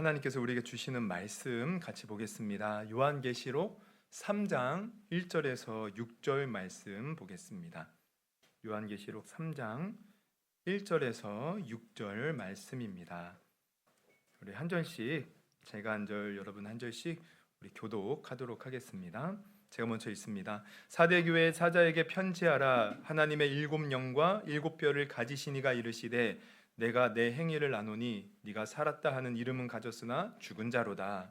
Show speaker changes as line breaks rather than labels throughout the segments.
하나님께서 우리에게 주시는 말씀 같이 보겠습니다. 요한계시록 3장 1절에서 6절 말씀 보겠습니다. 요한계시록 3장 1절에서 6절 말씀입니다. 우리 한 절씩, 제가 한 절, 여러분 한 절씩 우리 교독하도록 하겠습니다. 제가 먼저 읽습니다. 사대 교회 사자에게 편지하라. 하나님의 일곱 영과 일곱 뼈를 가지신 이가 이르시되 내가 내 행위를 아노니 네가 살았다 하는 이름은 가졌으나 죽은 자로다.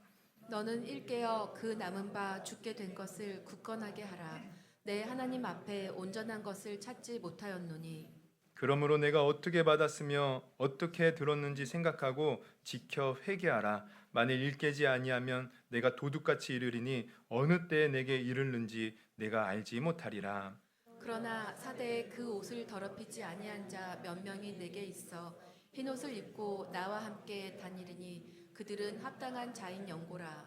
너는 일깨어 그 남은 바 죽게 된 것을 굳건하게 하라. 내 하나님 앞에 온전한 것을 찾지 못하였노니.
그러므로 내가 어떻게 받았으며 어떻게 들었는지 생각하고 지켜 회개하라. 만일 일깨지 아니하면 내가 도둑같이 이르리니 어느 때에 내게 이르는지 내가 알지 못하리라.
그러나 사대에 그 옷을 더럽히지 아니한 자 몇 명이 내게 있어 흰 옷을 입고 나와 함께 다니리니 그들은 합당한 자인 연고라.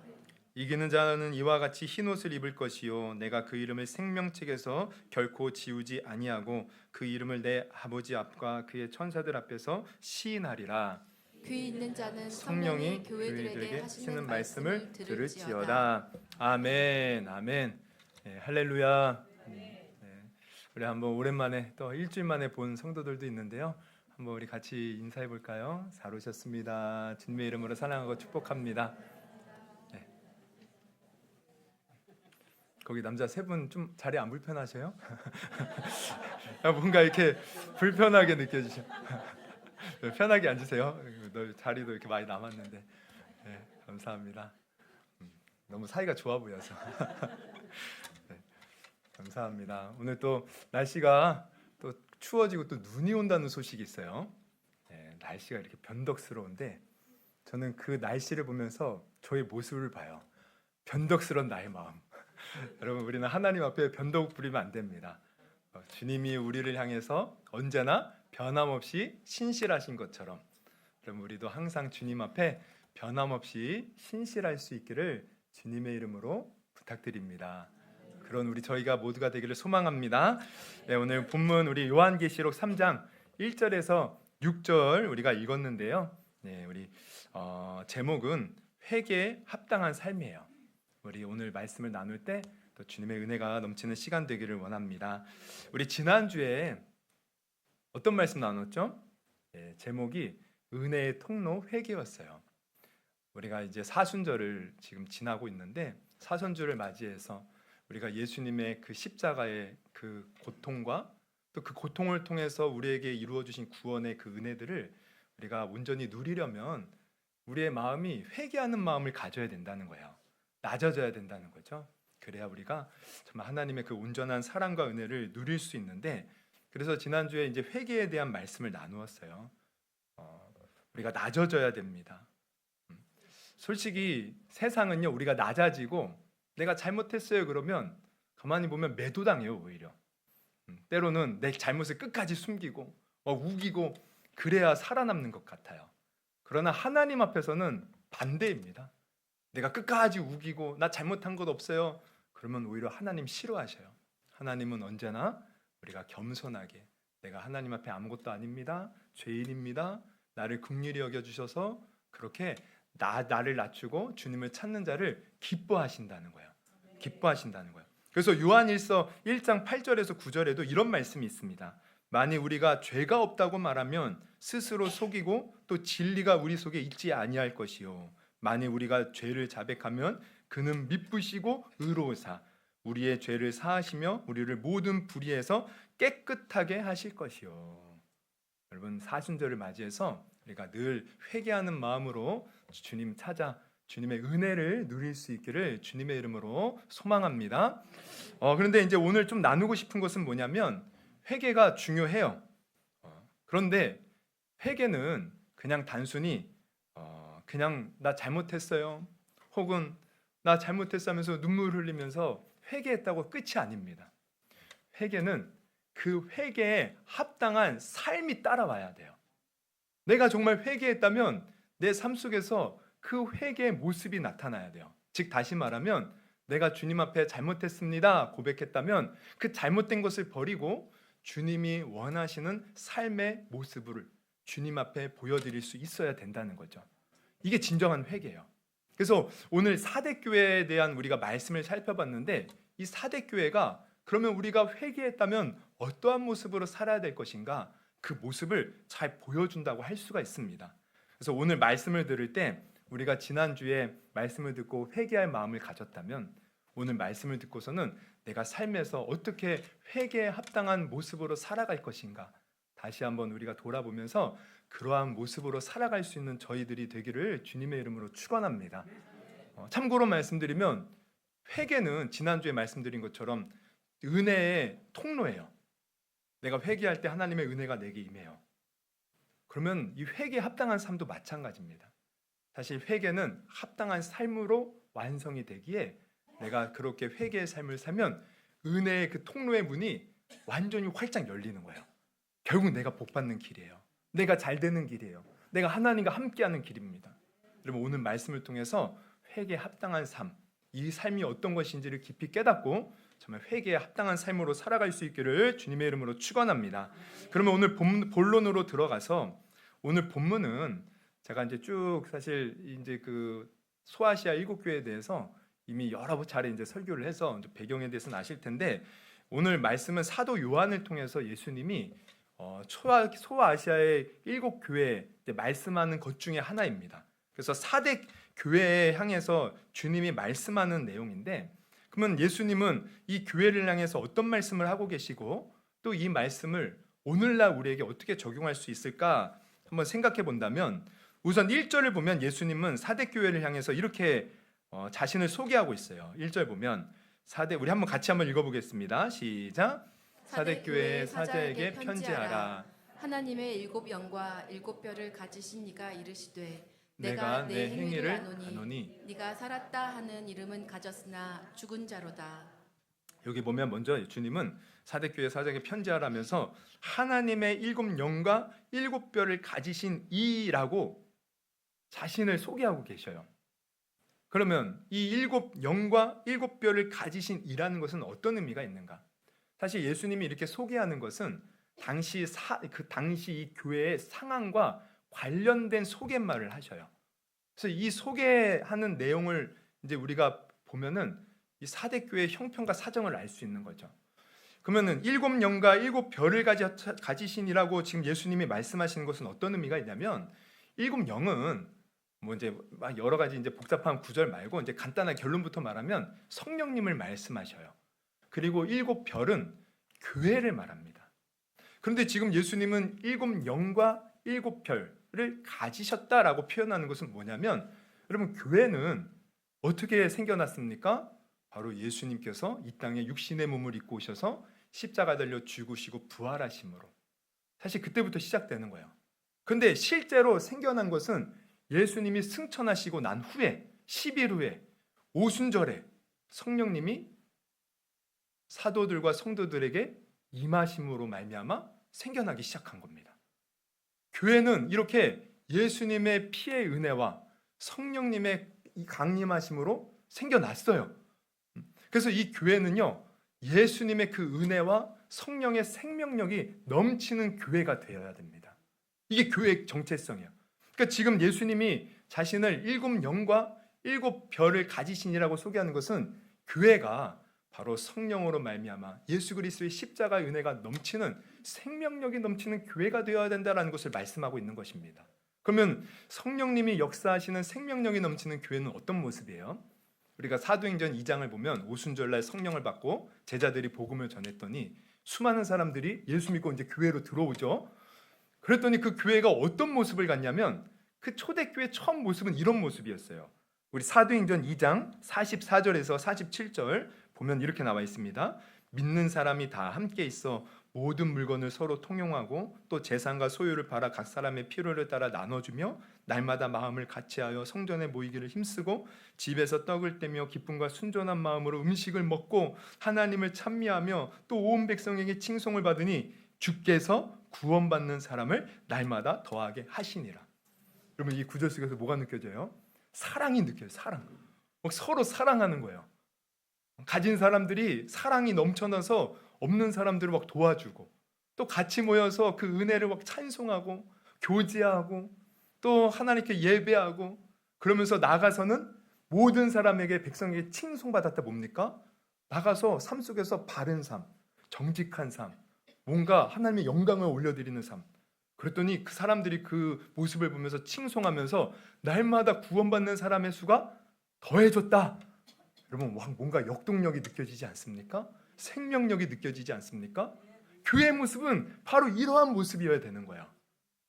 이기는 자는 이와 같이 흰 옷을 입을 것이요 내가 그 이름을 생명책에서 결코 지우지 아니하고 그 이름을 내 아버지 앞과 그의 천사들 앞에서 시인하리라.
귀 있는 자는
성령이 교회들에게 하시는 말씀을 들을지어다. 아멘, 아멘. 네, 할렐루야. 네, 우리 한번 오랜만에 또 일주일 만에 본 성도들도 있는데요. 한번 우리 같이 인사해 볼까요? 잘 오셨습니다. 주님의 이름으로 사랑하고 축복합니다. 네. 거기 남자 세 분 좀 자리 안 불편하세요? 뭔가 이렇게 불편하게 느껴지셔. 편하게 앉으세요. 자리도 이렇게 많이 남았는데. 네, 감사합니다. 너무 사이가 좋아 보여서. 네, 감사합니다. 오늘 또 날씨가 또 추워지고 또 눈이 온다는 소식이 있어요. 네, 날씨가 이렇게 변덕스러운데 저는 그 날씨를 보면서 저의 모습을 봐요. 변덕스러운 나의 마음. 여러분, 우리는 하나님 앞에 변덕 부리면 안 됩니다. 주님이 우리를 향해서 언제나 변함없이 신실하신 것처럼 여러분, 우리도 항상 주님 앞에 변함없이 신실할 수 있기를 주님의 이름으로 부탁드립니다. 그런 저희가 모두가 되기를 소망합니다. 네, 오늘 본문 우리 요한계시록 3장 1절에서 6절 우리가 읽었는데요. 네, 우리 제목은 회개에 합당한 삶이에요. 우리 오늘 말씀을 나눌 때 또 주님의 은혜가 넘치는 시간 되기를 원합니다. 우리 지난주에 어떤 말씀 나눴죠? 네, 제목이 은혜의 통로 회개였어요. 우리가 이제 사순절을 지금 지나고 있는데 사순절을 맞이해서 우리가 예수님의 그 십자가의 그 고통과 또 그 고통을 통해서 우리에게 이루어 주신 구원의 그 은혜들을 우리가 온전히 누리려면 우리의 마음이 회개하는 마음을 가져야 된다는 거예요. 낮아져야 된다는 거죠. 그래야 우리가 정말 하나님의 그 온전한 사랑과 은혜를 누릴 수 있는데, 그래서 지난주에 이제 회개에 대한 말씀을 나누었어요. 우리가 낮아져야 됩니다. 솔직히 세상은요, 우리가 낮아지고 내가 잘못했어요 그러면 가만히 보면 매도당해요. 오히려 때로는 내 잘못을 끝까지 숨기고 우기고 그래야 살아남는 것 같아요. 그러나 하나님 앞에서는 반대입니다. 내가 끝까지 우기고 나 잘못한 것 없어요 그러면 오히려 하나님 싫어하셔요. 하나님은 언제나 우리가 겸손하게 내가 하나님 앞에 아무것도 아닙니다, 죄인입니다, 나를 긍휼히 여겨주셔서 그렇게 나를 낮추고 주님을 찾는 자를 기뻐하신다는 거예요. 기뻐하신다는 거예요. 그래서 요한일서 1장 8절에서 9절에도 이런 말씀이 있습니다. 만일 우리가 죄가 없다고 말하면 스스로 속이고 또 진리가 우리 속에 있지 아니할 것이요 만일 우리가 죄를 자백하면 그는 미쁘시고 의로우사 우리의 죄를 사하시며 우리를 모든 불의에서 깨끗하게 하실 것이요. 여러분, 사순절을 맞이해서 우리가 늘 회개하는 마음으로 주님 찾아 주님의 은혜를 누릴 수 있기를 주님의 이름으로 소망합니다. 그런데 이제 오늘 좀 나누고 싶은 것은 뭐냐면 회개가 중요해요. 그런데 회개는 그냥 단순히 그냥 나 잘못했어요 혹은 나 잘못했어 하면서 눈물 흘리면서 회개했다고 끝이 아닙니다. 회개는 그 회개에 합당한 삶이 따라와야 돼요. 내가 정말 회개했다면 내 삶 속에서 그 회개의 모습이 나타나야 돼요. 즉 다시 말하면 내가 주님 앞에 잘못했습니다 고백했다면 그 잘못된 것을 버리고 주님이 원하시는 삶의 모습을 주님 앞에 보여드릴 수 있어야 된다는 거죠. 이게 진정한 회개예요. 그래서 오늘 사대교회에 대한 우리가 말씀을 살펴봤는데, 이 사대교회가 그러면 우리가 회개했다면 어떠한 모습으로 살아야 될 것인가, 그 모습을 잘 보여준다고 할 수가 있습니다. 그래서 오늘 말씀을 들을 때 우리가 지난주에 말씀을 듣고 회개할 마음을 가졌다면, 오늘 말씀을 듣고서는 내가 삶에서 어떻게 회개에 합당한 모습으로 살아갈 것인가, 다시 한번 우리가 돌아보면서 그러한 모습으로 살아갈 수 있는 저희들이 되기를 주님의 이름으로 축원합니다. 참고로 말씀드리면, 회개는 지난주에 말씀드린 것처럼 은혜의 통로예요. 내가 회개할 때 하나님의 은혜가 내게 임해요. 그러면 이 회개에 합당한 삶도 마찬가지입니다. 사실 회개는 합당한 삶으로 완성이 되기에, 내가 그렇게 회개의 삶을 살면 은혜의 그 통로의 문이 완전히 활짝 열리는 거예요. 결국 내가 복받는 길이에요. 내가 잘 되는 길이에요. 내가 하나님과 함께하는 길입니다. 여러분, 오늘 말씀을 통해서 회개에 합당한 삶, 이 삶이 어떤 것인지를 깊이 깨닫고 정말 회개에 합당한 삶으로 살아갈 수 있기를 주님의 이름으로 축원합니다. 그러면 오늘 본론으로 들어가서, 오늘 본문은 제가 이제 쭉 사실 이제 그 소아시아 7교회에 대해서 이미 여러 차례 이제 설교를 해서 배경에 대해서는 아실 텐데, 오늘 말씀은 사도 요한을 통해서 예수님이 소아시아의 7교회에 말씀하는 것 중에 하나입니다. 그래서 4대 교회에 향해서 주님이 말씀하는 내용인데, 그러면 예수님은 이 교회를 향해서 어떤 말씀을 하고 계시고, 또 이 말씀을 오늘날 우리에게 어떻게 적용할 수 있을까 한번 생각해 본다면, 우선 1절을 보면 예수님은 4대 교회를 향해서 이렇게 자신을 소개하고 있어요. 1절 보면 우리 한번 같이 한번 읽어보겠습니다. 시작. 4대 교회의 사자에게 편지하라.
하나님의 7 영과 7 뼈를 가지신 이가 이르시되
내가 내 행위를 아노니
네가 살았다 하는 이름은 가졌으나 죽은 자로다.
여기 보면 먼저 주님은 4대 교회 사자에게 편지하라면서 하나님의 7 영과 7 뼈를 가지신 이라고 자신을 소개하고 계셔요. 그러면 이 7 영과 7 뼈를 가지신 이라는 것은 어떤 의미가 있는가? 사실 예수님이 이렇게 소개하는 것은 당시 이 교회의 상황과 관련된 소개말을 하셔요. 그래서 이 소개하는 내용을 이제 우리가 보면은 이 4대 교회의 형편과 사정을 알 수 있는 거죠. 그러면은 7 영과 7 뼈를 가지신이라고 지금 예수님이 말씀하시는 것은 어떤 의미가 있냐면, 7 영은 뭐 이제 막 여러 가지 이제 복잡한 구절 말고 이제 간단한 결론부터 말하면 성령님을 말씀하셔요. 그리고 7 별은 교회를 말합니다. 그런데 지금 예수님은 7 영과 7 별을 가지셨다라고 표현하는 것은 뭐냐면, 여러분, 교회는 어떻게 생겨났습니까? 바로 예수님께서 이 땅에 육신의 몸을 입고 오셔서 십자가 달려 죽으시고 부활하심으로, 사실 그때부터 시작되는 거예요. 그런데 실제로 생겨난 것은 예수님이 승천하시고 난 후에 10일 후에 오순절에 성령님이 사도들과 성도들에게 임하심으로 말미암아 생겨나기 시작한 겁니다. 교회는 이렇게 예수님의 피의 은혜와 성령님의 강림하심으로 생겨났어요. 그래서 이 교회는요, 예수님의 그 은혜와 성령의 생명력이 넘치는 교회가 되어야 됩니다. 이게 교회의 정체성이에요. 그러니까 지금 예수님이 자신을 7 영과 7 별을 가지신이라고 소개하는 것은 교회가 바로 성령으로 말미암아 예수 그리스도의 십자가의 은혜가 넘치는, 생명력이 넘치는 교회가 되어야 된다는 것을 말씀하고 있는 것입니다. 그러면 성령님이 역사하시는 생명력이 넘치는 교회는 어떤 모습이에요? 우리가 사도행전 2장을 보면 오순절날 성령을 받고 제자들이 복음을 전했더니 수많은 사람들이 예수 믿고 이제 교회로 들어오죠. 그랬더니 그 교회가 어떤 모습을 갖냐면, 그 초대교회 처음 모습은 이런 모습이었어요. 우리 사도행전 2장 44절에서 47절 보면 이렇게 나와 있습니다. 믿는 사람이 다 함께 있어 모든 물건을 서로 통용하고 또 재산과 소유를 팔아 각 사람의 필요를 따라 나눠주며 날마다 마음을 같이하여 성전에 모이기를 힘쓰고 집에서 떡을 떼며 기쁨과 순전한 마음으로 음식을 먹고 하나님을 찬미하며 또 온 백성에게 칭송을 받으니 주께서 구원받는 사람을 날마다 더하게 하시니라. 여러분, 이 구절 속에서 뭐가 느껴져요? 사랑이 느껴요. 사랑. 서로 사랑하는 거예요. 가진 사람들이 사랑이 넘쳐나서 없는 사람들을 막 도와주고, 또 같이 모여서 그 은혜를 막 찬송하고 교제하고 또 하나님께 예배하고, 그러면서 나가서는 모든 사람에게 백성에게 칭송받았다. 뭡니까? 나가서 삶 속에서 바른 삶, 정직한 삶, 뭔가 하나님의 영광을 올려드리는 삶. 그랬더니 그 사람들이 그 모습을 보면서 칭송하면서 날마다 구원받는 사람의 수가 더해졌다. 여러분 뭔가 역동력이 느껴지지 않습니까? 생명력이 느껴지지 않습니까? 교회의 모습은 바로 이러한 모습이어야 되는 거야.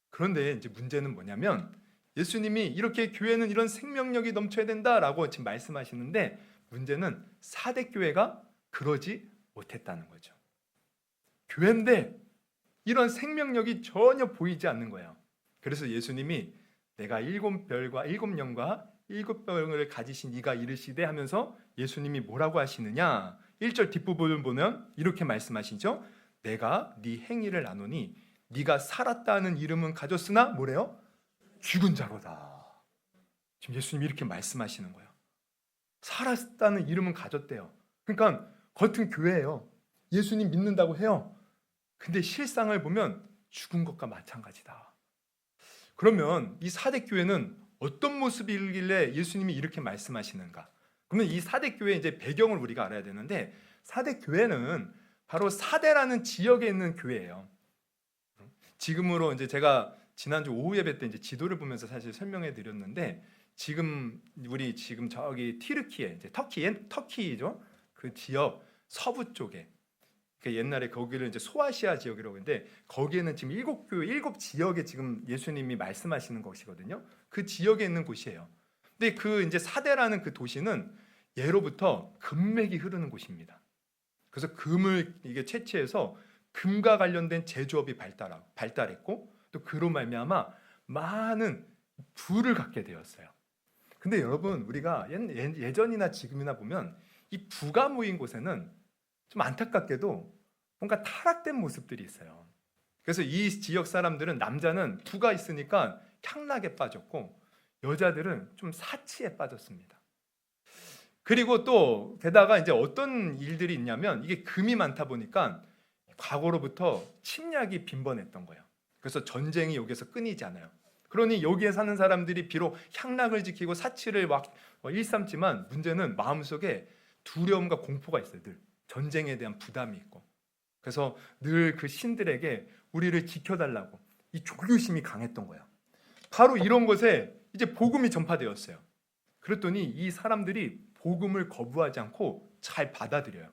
그런데 이제 문제는 뭐냐면 예수님이 이렇게 교회는 이런 생명력이 넘쳐야 된다라고 지금 말씀하시는데 문제는 사대 교회가 그러지 못했다는 거죠. 교회인데 이런 생명력이 전혀 보이지 않는 거예요. 그래서 예수님이 내가 7별과 7영과 7병을 가지신 이가 이르시되 하면서 예수님이 뭐라고 하시느냐? 1절 뒷부분을 보면 이렇게 말씀하시죠. 내가 네 행위를 아노니 네가 살았다는 이름은 가졌으나 뭐래요? 죽은 자로다. 지금 예수님이 이렇게 말씀하시는 거예요. 살았다는 이름은 가졌대요. 그러니까 겉은 교회예요. 예수님 믿는다고 해요. 근데 실상을 보면 죽은 것과 마찬가지다. 그러면 이 사대 교회는 어떤 모습이길래 예수님이 이렇게 말씀하시는가? 그러면 이 사대 교회의 이제 배경을 우리가 알아야 되는데 사대 교회는 바로 사대라는 지역에 있는 교회예요. 지금으로 이제 제가 지난주 오후 예배 때 이제 지도를 보면서 사실 설명해 드렸는데 우리 지금 저기 티르키에 이제 터키죠. 그 지역 서부 쪽에 옛날에 거기를 이제 소아시아 지역이라고 하는데 거기에는 지금 7 지역에 지금 예수님이 말씀하시는 것이거든요. 그 지역에 있는 곳이에요. 근데 그 이제 사대라는 그 도시는 예로부터 금맥이 흐르는 곳입니다. 그래서 금을 이게 채취해서 금과 관련된 제조업이 발달했고 또 그로 말미암아 많은 부를 갖게 되었어요. 근데 여러분 우리가 예전이나 지금이나 보면 이 부가 모인 곳에는 좀 안타깝게도 뭔가 타락된 모습들이 있어요. 그래서 이 지역 사람들은 남자는 부가 있으니까 향락에 빠졌고 여자들은 좀 사치에 빠졌습니다. 그리고 또 게다가 이제 어떤 일들이 있냐면 이게 금이 많다 보니까 과거로부터 침략이 빈번했던 거예요. 그래서 전쟁이 여기서 끊이지 않아요. 그러니 여기에 사는 사람들이 비록 향락을 지키고 사치를 막 일삼지만 문제는 마음속에 두려움과 공포가 있어요. 늘 전쟁에 대한 부담이 있고 그래서 늘 그 신들에게 우리를 지켜달라고 이 조교심이 강했던 거예요. 바로 이런 곳에 이제 복음이 전파되었어요. 그랬더니 이 사람들이 복음을 거부하지 않고 잘 받아들여요.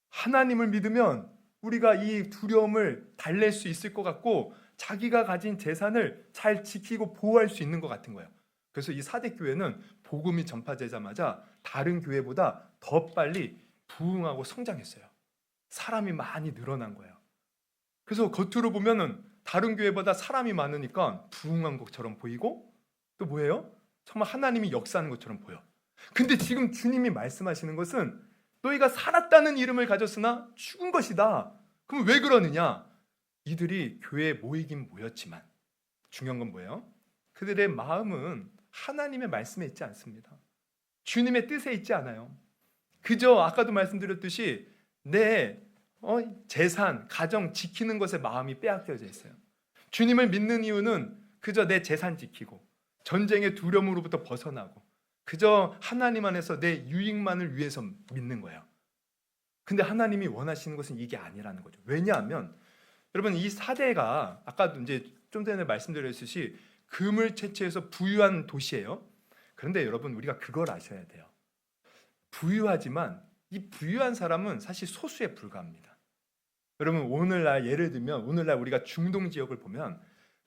하나님을 믿으면 우리가 이 두려움을 달랠 수 있을 것 같고 자기가 가진 재산을 잘 지키고 보호할 수 있는 것 같은 거예요. 그래서 이 사대 교회는 복음이 전파되자마자 다른 교회보다 더 빨리 부흥하고 성장했어요. 사람이 많이 늘어난 거예요. 그래서 겉으로 보면은 다른 교회보다 사람이 많으니까 부흥한 것처럼 보이고 또 뭐예요? 정말 하나님이 역사하는 것처럼 보여. 근데 지금 주님이 말씀하시는 것은 너희가 살았다는 이름을 가졌으나 죽은 것이다. 그럼 왜 그러느냐? 이들이 교회에 모이긴 모였지만 중요한 건 뭐예요? 그들의 마음은 하나님의 말씀에 있지 않습니다. 주님의 뜻에 있지 않아요. 그저 아까도 말씀드렸듯이 내 재산, 가정 지키는 것에 마음이 빼앗겨져 있어요. 주님을 믿는 이유는 그저 내 재산 지키고 전쟁의 두려움으로부터 벗어나고 그저 하나님 안에서 내 유익만을 위해서 믿는 거예요. 근데 하나님이 원하시는 것은 이게 아니라는 거죠. 왜냐하면 여러분 이 사대가 아까도 이제 좀 전에 말씀드렸듯이 금을 채취해서 부유한 도시예요. 그런데 여러분 우리가 그걸 아셔야 돼요. 부유하지만 이 부유한 사람은 사실 소수에 불과합니다. 여러분 오늘날 예를 들면 오늘날 우리가 중동 지역을 보면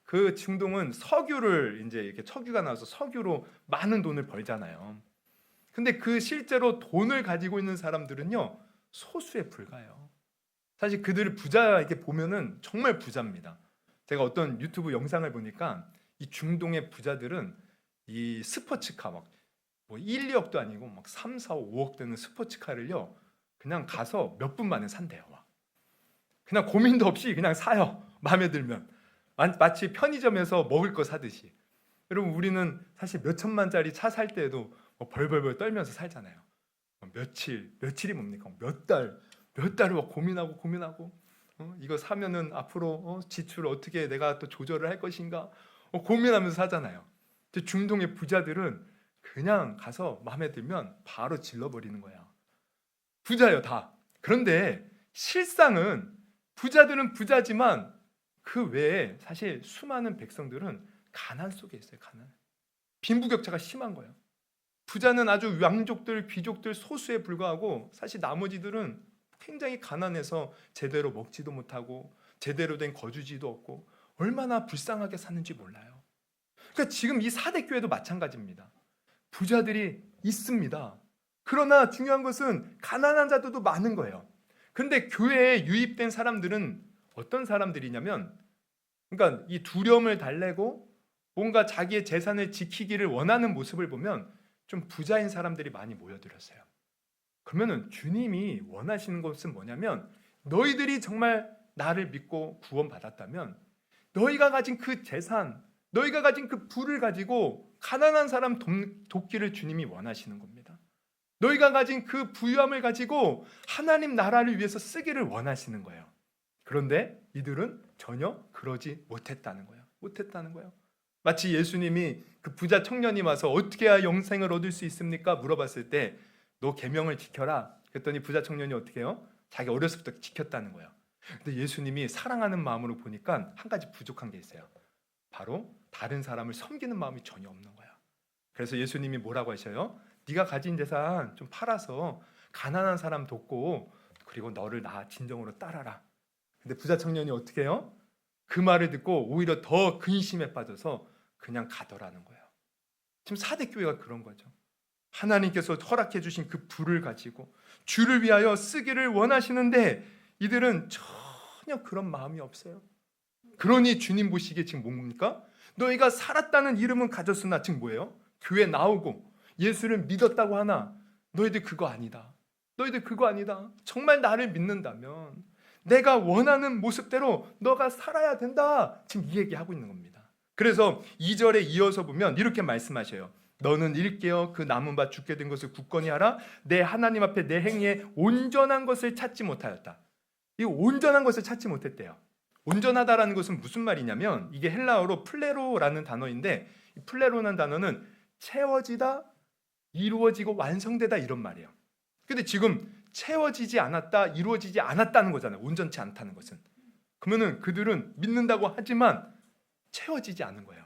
그 중동은 석유를 이제 이렇게 석유가 나와서 석유로 많은 돈을 벌잖아요. 근데 그 실제로 돈을 가지고 있는 사람들은요 소수에 불과해요. 사실 그들을 부자 이렇게 보면은 정말 부자입니다. 제가 어떤 유튜브 영상을 보니까 이 중동의 부자들은 이 스포츠카 막 뭐 1, 2억도 아니고 막 3, 4, 5억 되는 스포츠카를요 그냥 가서 몇 분 만에 산대요. 그냥 고민도 없이 그냥 사요. 마음에 들면 마치 편의점에서 먹을 거 사듯이. 여러분 우리는 사실 몇 천만짜리 차 살 때도 뭐 벌벌벌 떨면서 살잖아요. 며칠이 뭡니까? 몇 달을 막 고민하고 이거 사면은 앞으로 지출을 어떻게 내가 또 조절을 할 것인가 고민하면서 사잖아요. 근데 중동의 부자들은 그냥 가서 마음에 들면 바로 질러버리는 거야. 부자예요, 다. 그런데 실상은 부자들은 부자지만 그 외에 사실 수많은 백성들은 가난 속에 있어요. 가난. 빈부격차가 심한 거예요. 부자는 아주 왕족들, 귀족들 소수에 불과하고 사실 나머지들은 굉장히 가난해서 제대로 먹지도 못하고 제대로 된 거주지도 없고 얼마나 불쌍하게 사는지 몰라요. 그러니까 지금 이 사대 교회도 마찬가지입니다. 부자들이 있습니다. 그러나 중요한 것은 가난한 자들도 많은 거예요. 그런데 교회에 유입된 사람들은 어떤 사람들이냐면, 그러니까 이 두려움을 달래고 뭔가 자기의 재산을 지키기를 원하는 모습을 보면 좀 부자인 사람들이 많이 모여들었어요. 그러면은 주님이 원하시는 것은 뭐냐면, 너희들이 정말 나를 믿고 구원받았다면 너희가 가진 그 재산, 너희가 가진 그 부를 가지고 가난한 사람 돕기를 주님이 원하시는 겁니다. 너희가 가진 그 부유함을 가지고 하나님 나라를 위해서 쓰기를 원하시는 거예요. 그런데 이들은 전혀 그러지 못했다는 거예요. 못했다는 거예요. 마치 예수님이 그 부자 청년이 와서 어떻게 해야 영생을 얻을 수 있습니까? 물어봤을 때 너 계명을 지켜라. 그랬더니 부자 청년이 어떻게 해요? 자기 어렸을 때부터 지켰다는 거예요. 근데 예수님이 사랑하는 마음으로 보니까 한 가지 부족한 게 있어요. 바로 다른 사람을 섬기는 마음이 전혀 없는 거야. 그래서 예수님이 뭐라고 하셔요? 네가 가진 재산 좀 팔아서 가난한 사람 돕고 그리고 너를 나 진정으로 따라라. 근데 부자 청년이 어떻게 해요? 그 말을 듣고 오히려 더 근심에 빠져서 그냥 가더라는 거예요. 지금 사대 교회가 그런 거죠. 하나님께서 허락해 주신 그 부를 가지고 주를 위하여 쓰기를 원하시는데 이들은 전혀 그런 마음이 없어요. 그러니 주님 보시기에 지금 뭡니까? 너희가 살았다는 이름은 가졌으나 지금 뭐예요? 교회 나오고 예수를 믿었다고 하나 너희들 그거 아니다. 너희들 그거 아니다. 정말 나를 믿는다면 내가 원하는 모습대로 너가 살아야 된다. 지금 이 얘기하고 있는 겁니다. 그래서 2절에 이어서 보면 이렇게 말씀하셔요. 너는 일깨어 그 남은 바 죽게 된 것을 굳건히 하라. 내 하나님 앞에 내 행위에 온전한 것을 찾지 못하였다. 이 온전한 것을 찾지 못했대요. 온전하다라는 것은 무슨 말이냐면 이게 헬라어로 플레로라는 단어인데 이 플레로라는 단어는 채워지다, 이루어지고 완성되다 이런 말이에요. 근데 지금 채워지지 않았다, 이루어지지 않았다는 거잖아요. 온전치 않다는 것은. 그러면은 그들은 믿는다고 하지만 채워지지 않은 거예요.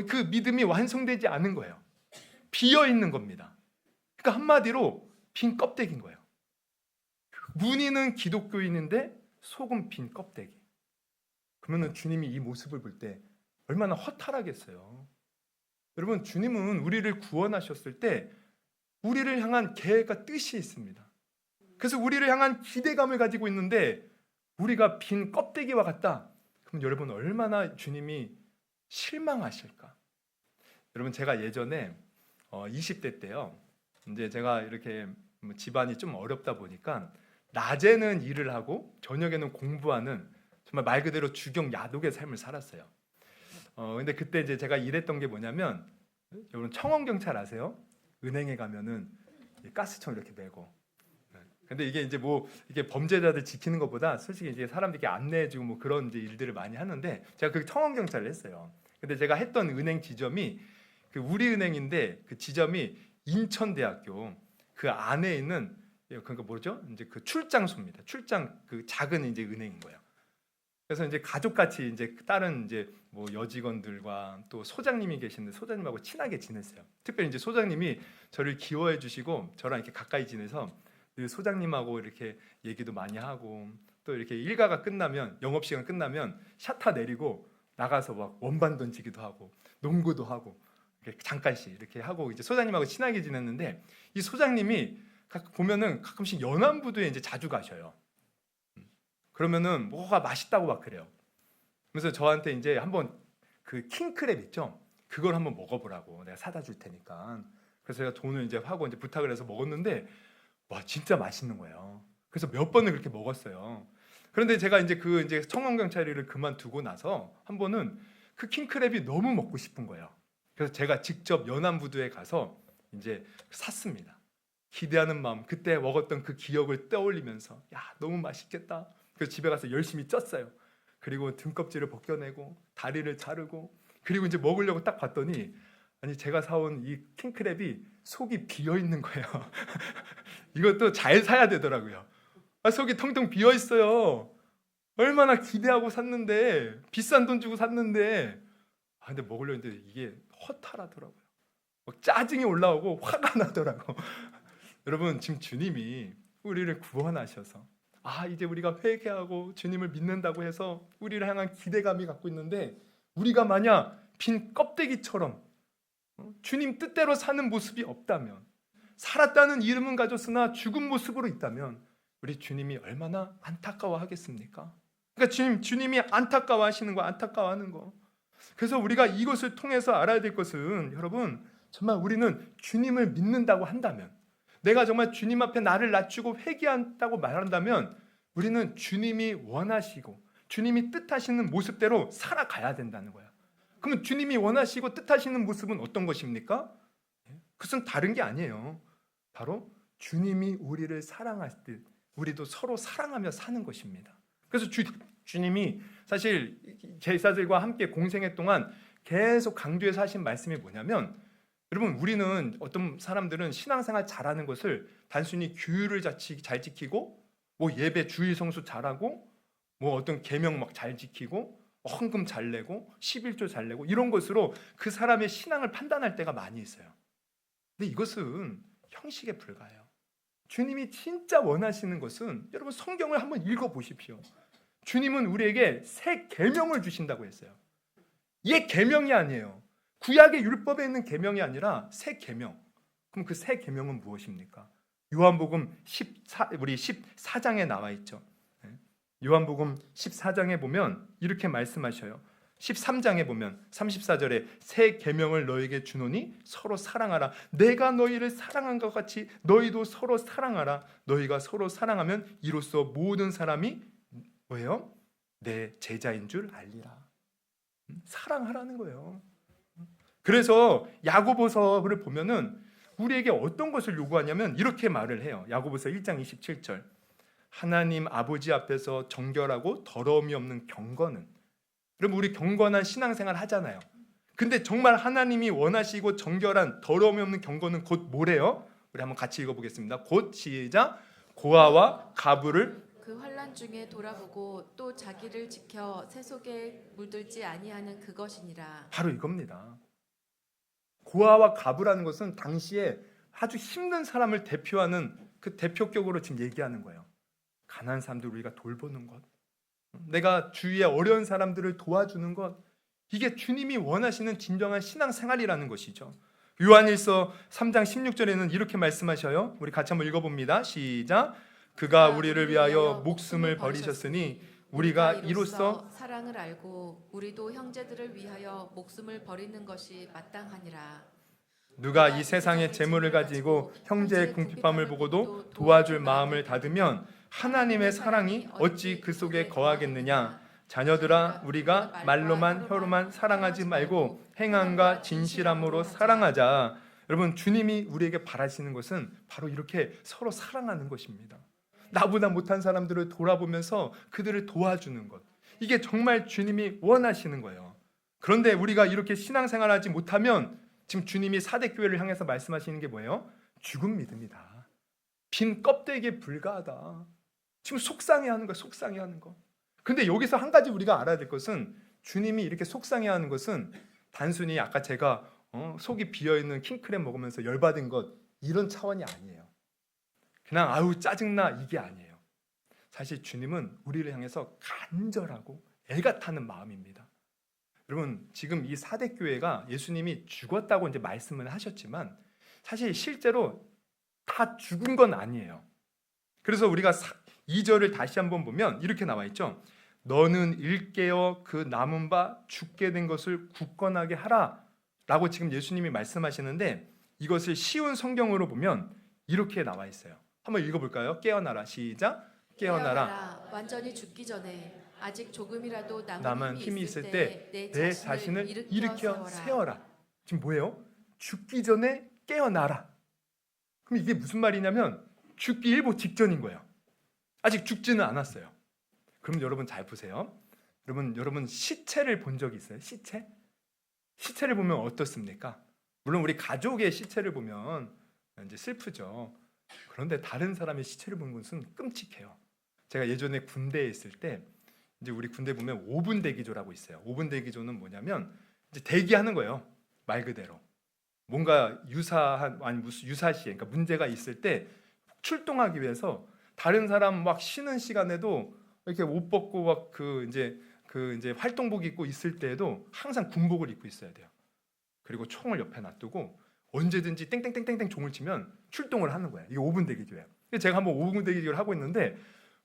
그 믿음이 완성되지 않은 거예요. 비어 있는 겁니다. 그러니까 한마디로 빈 껍데기인 거예요. 무늬는 기독교인인데 속은 빈 껍데기. 그러면은 주님이 이 모습을 볼 때 얼마나 허탈하겠어요. 여러분, 주님은 우리를 구원하셨을 때 우리를 향한 계획과 뜻이 있습니다. 그래서 우리를 향한 기대감을 가지고 있는데 우리가 빈 껍데기와 같다. 그럼 여러분 얼마나 주님이 실망하실까? 여러분, 제가 예전에 20대 때요. 이제 제가 이렇게 집안이 좀 어렵다 보니까 낮에는 일을 하고 저녁에는 공부하는 정말 말 그대로 주경 야독의 삶을 살았어요. 근데 그때 이제 제가 일했던 게 뭐냐면, 여러분 청원 경찰 아세요? 은행에 가면은 가스총 이렇게 메고. 근데 이게 이제 뭐 이게 범죄자들 지키는 것보다 솔직히 이제 사람들께 안내해주고 뭐 그런 이제 일들을 많이 하는데 제가 그 청원 경찰을 했어요. 근데 제가 했던 은행 지점이 그 우리은행인데 그 지점이 인천대학교 그 안에 있는 그러니까 뭐죠? 이제 그 출장소입니다. 출장 그 작은 이제 은행인 거예요. 그래서 이제 가족같이 이제 다른 이제 뭐 여직원들과 또 소장님이 계시는데 소장님하고 친하게 지냈어요. 특별히 이제 소장님이 저를 기워해 주시고 저랑 이렇게 가까이 지내서 소장님하고 이렇게 얘기도 많이 하고 또 이렇게 일과가 끝나면 영업 시간 끝나면 샤타 내리고 나가서 막 원반 던지기도 하고 농구도 하고 이렇게 잠깐씩 이렇게 하고 이제 소장님하고 친하게 지냈는데 이 소장님이 보면은 가끔씩 연안부두에 이제 자주 가셔요. 그러면은 뭐가 맛있다고 막 그래요. 그래서 저한테 이제 한번 그 킹크랩 있죠? 그걸 한번 먹어보라고 내가 사다 줄 테니까. 그래서 제가 돈을 이제 하고 이제 부탁을 해서 먹었는데 와 진짜 맛있는 거예요. 그래서 몇 번을 그렇게 먹었어요. 그런데 제가 이제 그 이제 청원경찰이를 그만두고 나서 한 번은 그 킹크랩이 너무 먹고 싶은 거예요. 그래서 제가 직접 연안부두에 가서 이제 샀습니다. 기대하는 마음, 그때 먹었던 그 기억을 떠올리면서 야 너무 맛있겠다. 그래서 집에 가서 열심히 쪘어요. 그리고 등껍질을 벗겨내고 다리를 자르고 그리고 이제 먹으려고 딱 봤더니 아니 제가 사온 이 킹크랩이 속이 비어 있는 거예요. 이것도 잘 사야 되더라고요. 속이 텅텅 비어 있어요. 얼마나 기대하고 샀는데, 비싼 돈 주고 샀는데, 근데 먹으려고 했는데 이게 허탈하더라고요. 막 짜증이 올라오고 화가 나더라고. 여러분, 지금 주님이 우리를 구원하셔서 이제 우리가 회개하고 주님을 믿는다고 해서 우리를 향한 기대감이 갖고 있는데, 우리가 만약 빈 껍데기처럼 주님 뜻대로 사는 모습이 없다면, 살았다는 이름은 가졌으나 죽은 모습으로 있다면 우리 주님이 얼마나 안타까워하겠습니까? 그러니까 주님이 안타까워하시는 거, 안타까워하는 거. 그래서 우리가 이것을 통해서 알아야 될 것은, 여러분, 정말 우리는 주님을 믿는다고 한다면, 내가 정말 주님 앞에 나를 낮추고 회개한다고 말한다면, 우리는 주님이 원하시고 주님이 뜻하시는 모습대로 살아가야 된다는 거야. 그러면 주님이 원하시고 뜻하시는 모습은 어떤 것입니까? 그것은 다른 게 아니에요. 바로 주님이 우리를 사랑하실 때 우리도 서로 사랑하며 사는 것입니다. 그래서 주님이 사실 제사들과 함께 공생애 동안 계속 강조해서 하신 말씀이 뭐냐면, 여러분, 우리는 어떤 사람들은 신앙생활 잘하는 것을 단순히 규율을 잘 지키고, 뭐 예배 주일 성수 잘하고, 뭐 어떤 계명 막 잘 지키고, 헌금 잘 내고, 11조 잘 내고, 이런 것으로 그 사람의 신앙을 판단할 때가 많이 있어요. 근데 이것은 형식에 불과해요. 주님이 진짜 원하시는 것은, 여러분, 성경을 한번 읽어보십시오. 주님은 우리에게 새 계명을 주신다고 했어요. 이게 계명이 아니에요. 구약의 율법에 있는 계명이 아니라 새 계명. 그럼 그 새 계명은 무엇입니까? 요한복음 14장에 나와 있죠. 요한복음 14장에 보면 이렇게 말씀하셔요. 13장에 보면 34절에 새 계명을 너에게 주노니 서로 사랑하라. 내가 너희를 사랑한 것 같이 너희도 서로 사랑하라. 너희가 서로 사랑하면 이로써 모든 사람이 뭐예요? 내 제자인 줄 알리라. 사랑하라는 거예요. 그래서 야고보서를 보면은 우리에게 어떤 것을 요구하냐면 이렇게 말을 해요. 야고보서 1장 27절. 하나님 아버지 앞에서 정결하고 더러움이 없는 경건은, 여러분, 우리 경건한 신앙생활 하잖아요. 근데 정말 하나님이 원하시고 정결한 더러움이 없는 경건은 곧 뭐래요? 우리 한번 같이 읽어보겠습니다. 곧 시작. 고아와 가부를
그 환난 중에 돌아보고 또 자기를 지켜 새 속에 물들지 아니하는 그것이니라.
바로 이겁니다. 고아와 가부라는 것은 당시에 아주 힘든 사람을 대표하는 그 대표격으로 지금 얘기하는 거예요. 가난한 사람들 우리가 돌보는 것, 내가 주위에 어려운 사람들을 도와주는 것, 이게 주님이 원하시는 진정한 신앙생활이라는 것이죠. 요한일서 3장 16절에는 이렇게 말씀하셔요. 우리 같이 한번 읽어봅니다. 시작. 그가 우리를 위하여 목숨을 버리셨으니 우리가 이로써
사랑을 알고 우리도 형제들을 위하여 목숨을 버리는 것이 마땅하니라.
누가 이 세상의 재물을 가지고 형제의 궁핍함을 보고도 도와줄 마음을 닫으면 하나님의 사랑이 어찌 그 속에 거하겠느냐. 자녀들아, 우리가 말로만 혀로만 사랑하지 말고 행함과 진실함으로 사랑하자. 여러분, 주님이 우리에게 바라시는 것은 바로 이렇게 서로 사랑하는 것입니다. 나보다 못한 사람들을 돌아보면서 그들을 도와주는 것, 이게 정말 주님이 원하시는 거예요. 그런데 우리가 이렇게 신앙생활하지 못하면 지금 주님이 사대교회를 향해서 말씀하시는 게 뭐예요? 죽은 믿음이다. 빈 껍데기에 불과하다. 지금 속상해하는 거야, 속상해하는 거. 근데 여기서 한 가지 우리가 알아야 될 것은, 주님이 이렇게 속상해하는 것은 단순히 아까 제가 속이 비어있는 킹크랩 먹으면서 열받은 것, 이런 차원이 아니에요. 그냥 아우 짜증나, 이게 아니에요. 사실 주님은 우리를 향해서 간절하고 애가 타는 마음입니다. 여러분, 지금 이 사대교회가 예수님이 죽었다고 이제 말씀을 하셨지만 사실 실제로 다 죽은 건 아니에요. 그래서 우리가 2절을 다시 한번 보면 이렇게 나와 있죠. 너는 일깨어 그 남은 바 죽게 된 것을 굳건하게 하라 라고 지금 예수님이 말씀하시는데, 이것을 쉬운 성경으로 보면 이렇게 나와 있어요. 한번 읽어볼까요? 깨어나라. 시작. 깨어나라.
완전히 죽기 전에 아직 조금이라도
남은 힘이 있을 때 내 자신을 일으켜 세워라. 지금 뭐예요? 죽기 전에 깨어나라. 그럼 이게 무슨 말이냐면 죽기 일보 직전인 거예요. 아직 죽지는 않았어요. 그럼 여러분 잘 보세요. 여러분 시체를 본 적이 있어요? 시체? 시체를 보면 어떻습니까? 물론 우리 가족의 시체를 보면 이제 슬프죠. 그런데 다른 사람의 시체를 보는 것은 끔찍해요. 제가 예전에 군대에 있을 때 이제 우리 군대 보면 5분 대기조라고 있어요. 5분 대기조는 뭐냐면 이제 대기하는 거예요. 말 그대로. 뭔가 유사한 아니 무슨 유사시에 그러니까 문제가 있을 때 출동하기 위해서 다른 사람 막 쉬는 시간에도 이렇게 옷 벗고 막 그 이제 활동복 입고 있을 때에도 항상 군복을 입고 있어야 돼요. 그리고 총을 옆에 놔두고 언제든지 땡땡땡땡땡 종을 치면 출동을 하는 거예요. 이게 5분 대기조예요. 제가 한번 5분 대기조를 하고 있는데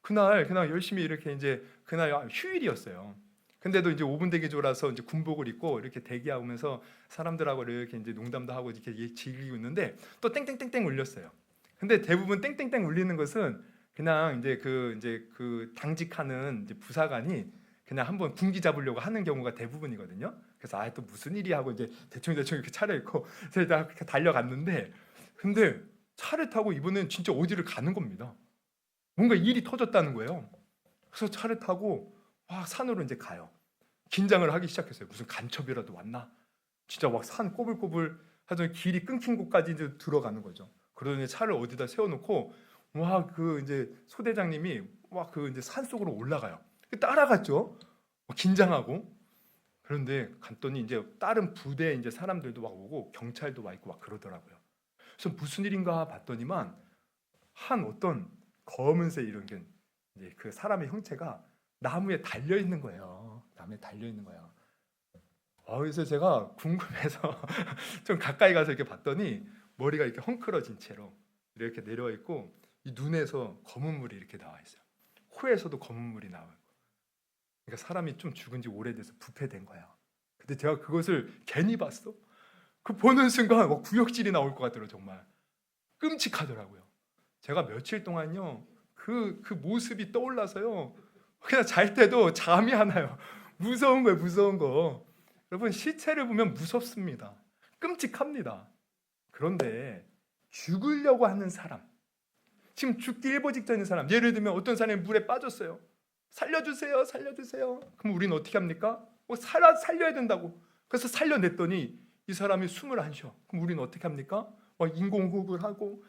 그날 그냥 열심히 이렇게 이제 그날 휴일이었어요. 근데도 이제 5분 대기조라서 이제 군복을 입고 이렇게 대기하면서 사람들하고 이렇게 이제 농담도 하고 이렇게 즐기고 있는데 또 땡땡땡땡 울렸어요. 근데 대부분 땡땡땡 울리는 것은 그냥 이제 그 당직하는 이제 부사관이 그냥 한번 군기 잡으려고 하는 경우가 대부분이거든요. 그래서 또 무슨 일이 하고 이제 대충 이렇게 차려입고 제가 이렇게 달려갔는데 근데 차를 타고 이번엔 진짜 어디를 가는 겁니다. 뭔가 일이 터졌다는 거예요. 그래서 차를 타고 막 산으로 이제 가요. 긴장을 하기 시작했어요. 무슨 간첩이라도 왔나? 진짜 막 산 꼬불꼬불 하더니 길이 끊긴 곳까지 이제 들어가는 거죠. 그러더니 차를 어디다 세워놓고 와 그 이제 소대장님이 막 그 이제 산 속으로 올라가요. 따라갔죠. 긴장하고. 그런데 갔더니 이제 다른 부대 이제 사람들도 막 오고 경찰도 와 있고 막 그러더라고요. 그래서 무슨 일인가 봤더니만 한 어떤 검은색 이런 게 이제 그 사람의 형체가 나무에 달려 있는 거예요. 나무에 달려 있는 거예요. 그래서 제가 궁금해서 좀 가까이 가서 이렇게 봤더니 머리가 이렇게 헝클어진 채로 이렇게 내려와 있고 이 눈에서 검은 물이 이렇게 나와 있어요. 코에서도 검은 물이 나와요. 그러니까 사람이 좀 죽은 지 오래돼서 부패된 거야. 근데 제가 그것을 괜히 봤어. 그 보는 순간 막 구역질이 나올 것 같더라고요. 정말 끔찍하더라고요. 제가 며칠 동안요 그 모습이 떠올라서요 그냥 잘 때도 잠이 안 와요. 무서운 거예요. 무서운 거. 여러분 시체를 보면 무섭습니다. 끔찍합니다. 그런데 죽으려고 하는 사람, 지금 죽기 일보 직전인 사람, 예를 들면 어떤 사람이 물에 빠졌어요. 살려주세요, 살려주세요. 그럼 우리는 어떻게 합니까? 살려야 된다고. 그래서 살려냈더니 이 사람이 숨을 안 쉬어. 그럼 우리는 어떻게 합니까? 인공호흡을 하고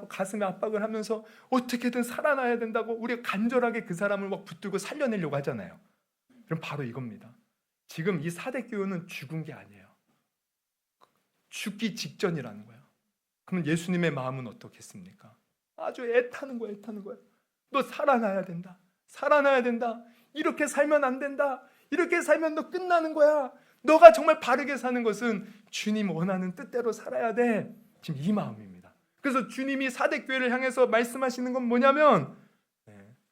가슴에 압박을 하면서 어떻게든 살아나야 된다고 우리가 간절하게 그 사람을 막 붙들고 살려내려고 하잖아요. 그럼 바로 이겁니다. 지금 이 사대교회는 죽은 게 아니에요. 죽기 직전이라는 거예요. 그럼 예수님의 마음은 어떻겠습니까? 아주 애타는 거예요. 애타는 거예요. 너 살아나야 된다. 살아나야 된다. 이렇게 살면 안 된다. 이렇게 살면 너 끝나는 거야. 너가 정말 바르게 사는 것은 주님 원하는 뜻대로 살아야 돼. 지금 이 마음입니다. 그래서 주님이 사대교회를 향해서 말씀하시는 건 뭐냐면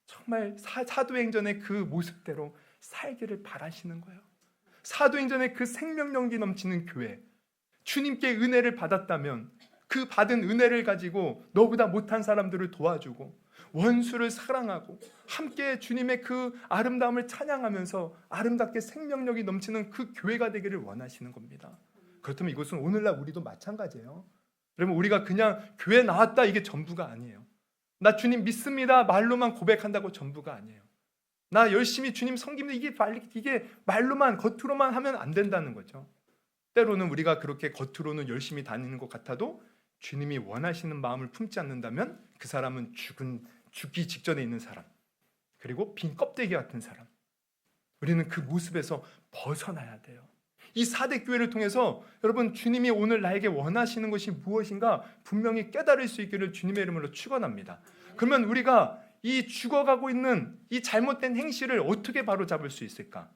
정말 사도행전의 그 모습대로 살기를 바라시는 거예요. 사도행전의 그 생명력이 넘치는 교회, 주님께 은혜를 받았다면 그 받은 은혜를 가지고 너보다 못한 사람들을 도와주고 원수를 사랑하고 함께 주님의 그 아름다움을 찬양하면서 아름답게 생명력이 넘치는 그 교회가 되기를 원하시는 겁니다. 그렇다면 이것은 오늘날 우리도 마찬가지예요. 그러면 우리가 그냥 교회 나왔다 이게 전부가 아니에요. 나 주님 믿습니다 말로만 고백한다고 전부가 아니에요. 나 열심히 주님 섬깁니다 이게 말로만 겉으로만 하면 안 된다는 거죠. 때로는 우리가 그렇게 겉으로는 열심히 다니는 것 같아도 주님이 원하시는 마음을 품지 않는다면 그 사람은 죽기 직전에 있는 사람, 그리고 빈 껍데기 같은 사람. 우리는 그 모습에서 벗어나야 돼요. 이 사대교회를 통해서 여러분 주님이 오늘 나에게 원하시는 것이 무엇인가 분명히 깨달을 수 있기를 주님의 이름으로 축원합니다. 그러면 우리가 이 죽어가고 있는 이 잘못된 행실을 어떻게 바로잡을 수 있을까?